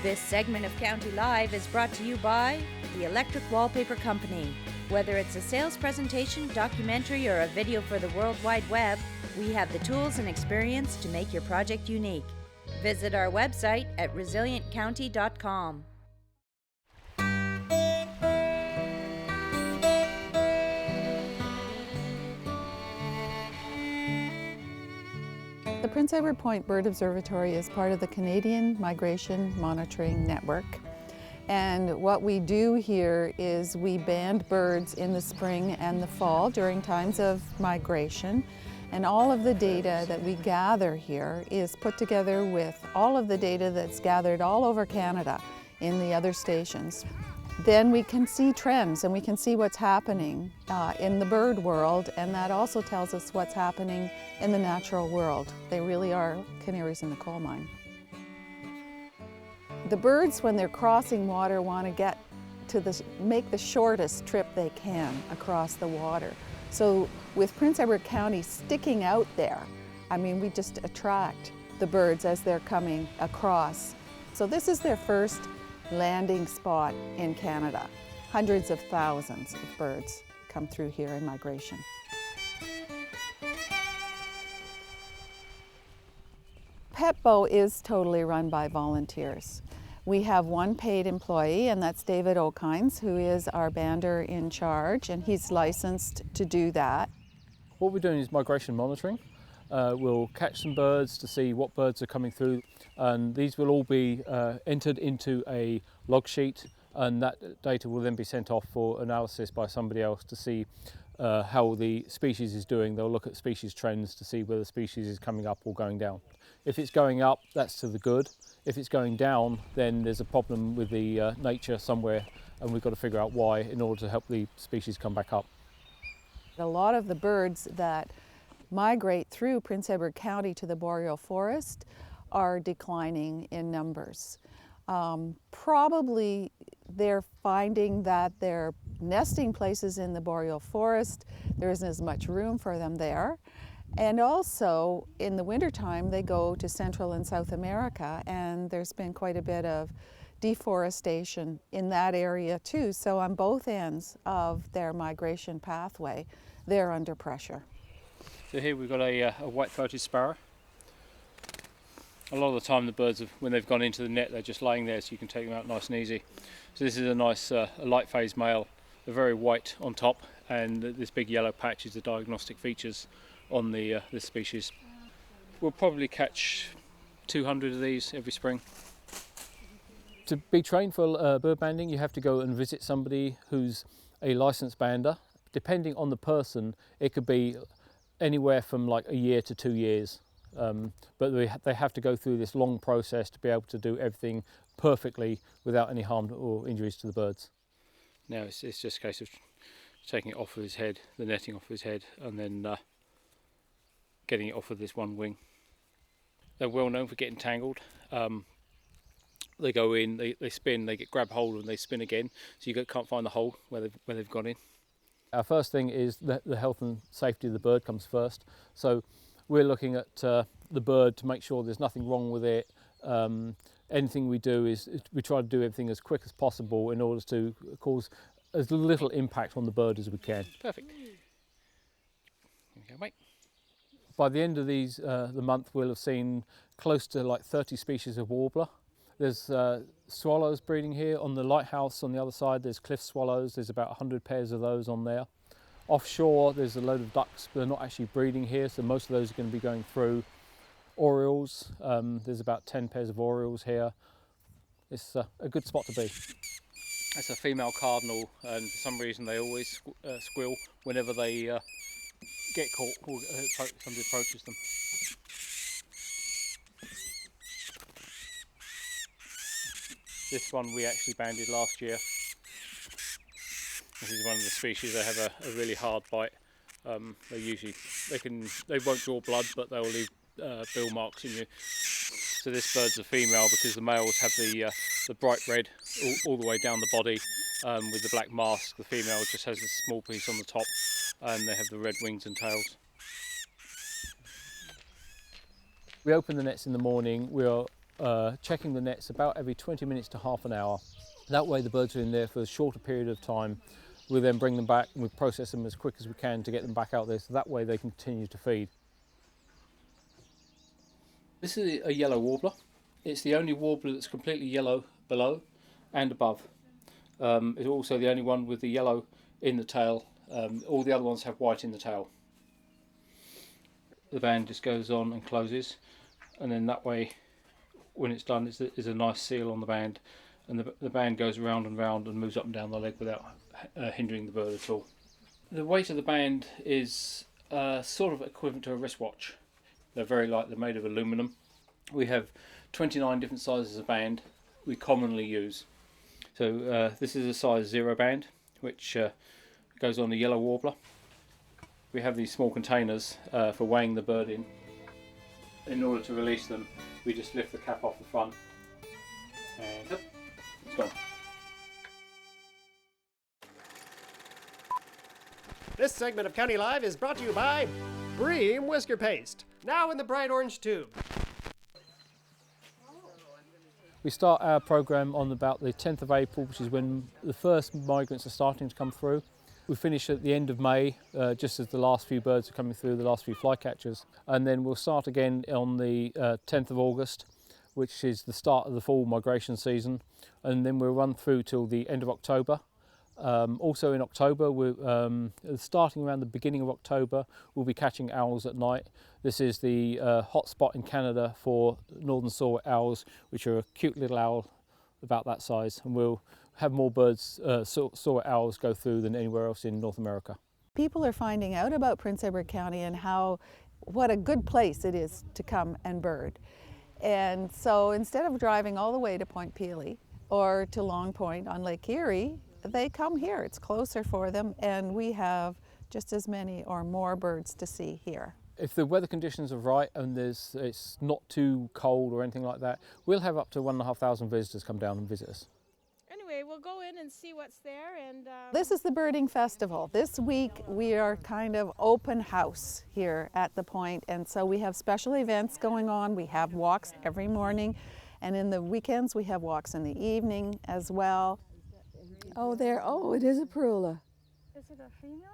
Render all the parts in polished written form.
This segment of County Live is brought to you by the Electric Wallpaper Company. Whether it's a sales presentation, documentary, or a video for the World Wide Web, we have the tools and experience to make your project unique. Visit our website at resilientcounty.com. The Prince Edward Point Bird Observatory is part of the Canadian Migration Monitoring Network. And what we do here is we band birds in the spring and the fall during times of migration. And all of the data that we gather here is put together with all of the data that's gathered all over Canada in the other stations. Then we can see trends and we can see what's happening in the bird world, and that also tells us what's happening in the natural world. They really are canaries in the coal mine. The birds, when they're crossing water, want to get to make the shortest trip they can across the water. So with Prince Edward County sticking out there, I mean, we just attract the birds as they're coming across. So this is their first landing spot in Canada. Hundreds of thousands of birds come through here in migration. PetBow is totally run by volunteers. We have one paid employee, and that's David O'Kines, who is our bander in charge, and he's licensed to do that. What we're doing is migration monitoring. We'll catch some birds to see what birds are coming through, and these will all be entered into a log sheet, and that data will then be sent off for analysis by somebody else to see how the species is doing. They'll look at species trends to see whether the species is coming up or going down. If it's going up, that's to the good. If it's going down, then there's a problem with the nature somewhere, and we've got to figure out why in order to help the species come back up. A lot of the birds that migrate through Prince Edward County to the boreal forest are declining in numbers. Probably they're finding that their nesting places in the boreal forest, there isn't as much room for them there. And also in the wintertime they go to Central and South America, and there's been quite a bit of deforestation in that area too. So on both ends of their migration pathway, they're under pressure. So here we've got a white-throated sparrow. A lot of the time the birds, when they've gone into the net, they're just laying there, so you can take them out nice and easy. So this is a nice light-phased male. They're very white on top, and this big yellow patch is the diagnostic features on this species. We'll probably catch 200 of these every spring. To be trained for bird banding, you have to go and visit somebody who's a licensed bander. Depending on the person, it could be anywhere from like a year to 2 years. But they have to go through this long process to be able to do everything perfectly without any harm or injuries to the birds. Now it's just a case of taking it off of his head, the netting off of his head, and then getting it off of this one wing. They're well known for getting tangled. They go in, they spin, they get grab hold and they spin again, so you can't find the hole where they've gone in. Our first thing is the health and safety of the bird comes first. So we're looking at the bird to make sure there's nothing wrong with it. Anything we do is we try to do everything as quick as possible in order to cause as little impact on the bird as we can. Perfect. Here we go, mate. By the end of the month, we'll have seen close to like 30 species of warbler. There's swallows breeding here. On the lighthouse on the other side, there's cliff swallows. There's about 100 pairs of those on there. Offshore, there's a load of ducks, but they're not actually breeding here, so most of those are going to be going through. Orioles, there's about 10 pairs of orioles here. It's a good spot to be. That's a female cardinal, and for some reason they always squeal whenever they get caught or somebody approaches them. This one we actually banded last year. This is one of the species that have a really hard bite. They won't draw blood, but they'll leave bill marks in you. So this bird's a female because the males have the bright red all the way down the body with the black mask. The female just has a small piece on the top, and they have the red wings and tails. We open the nets in the morning. We'll checking the nets about every 20 minutes to half an hour. That way the birds are in there for a shorter period of time. We'll then bring them back and we process them as quick as we can to get them back out there, so that way they continue to feed. This is a yellow warbler. It's the only warbler that's completely yellow below and above. It's also the only one with the yellow in the tail. All the other ones have white in the tail. The band just goes on and closes, and then that way when it's done is a nice seal on the band, and the band goes round and round and moves up and down the leg without hindering the bird at all. The weight of the band is sort of equivalent to a wristwatch. They're very light, they're made of aluminum. We have 29 different sizes of band we commonly use. So this is a size 0 band, which goes on the yellow warbler. We have these small containers for weighing the bird in. In order to release them, we just lift the cap off the front and it's gone. This segment of County Live is brought to you by Bream Whisker Paste, now in the bright orange tube. We start our program on about the 10th of April, which is when the first migrants are starting to come through. We finish at the end of May, just as the last few birds are coming through, the last few flycatchers. And then we'll start again on the 10th of August, which is the start of the fall migration season. And then we'll run through till the end of October. Also in October, we're starting around the beginning of October, we'll be catching owls at night. This is the hot spot in Canada for northern saw-whet owls, which are a cute little owl about that size, and we'll have more birds, saw-whet owls go through than anywhere else in North America. People are finding out about Prince Edward County and what a good place it is to come and bird. And so instead of driving all the way to Point Pelee or to Long Point on Lake Erie, they come here. It's closer for them, and we have just as many or more birds to see here. If the weather conditions are right and it's not too cold or anything like that, we'll have up to 1,500 visitors come down and visit us. Anyway, we'll go in and see what's there. And This is the birding festival. This week we are kind of open house here at the Point, and so we have special events going on. We have walks every morning, and in the weekends we have walks in the evening as well. Oh, it is a parula. Is it a female?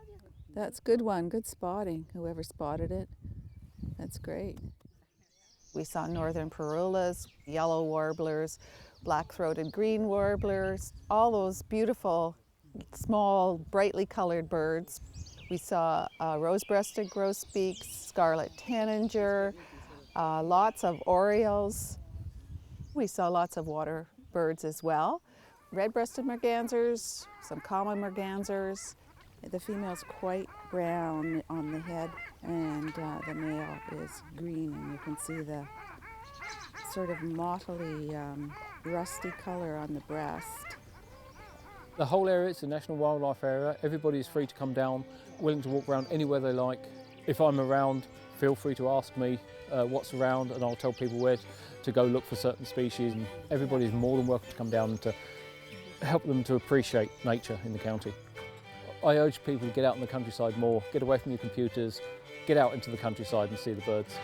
That's a good one, good spotting, whoever spotted it. That's great. We saw northern parulas, yellow warblers, black-throated green warblers, all those beautiful, small, brightly colored birds. We saw rose-breasted grosbeaks, scarlet tanager, lots of orioles. We saw lots of water birds as well. Red-breasted mergansers, some common mergansers. The female's quite brown on the head, and the male is green, and you can see the sort of mottily rusty color on the breast. The whole area is a national wildlife area. Everybody is free to come down, willing to walk around anywhere they like. If I'm around, feel free to ask me what's around, and I'll tell people where to go look for certain species, and everybody's more than welcome to come down and to help them to appreciate nature in the county. I urge people to get out in the countryside more, get away from your computers, get out into the countryside and see the birds.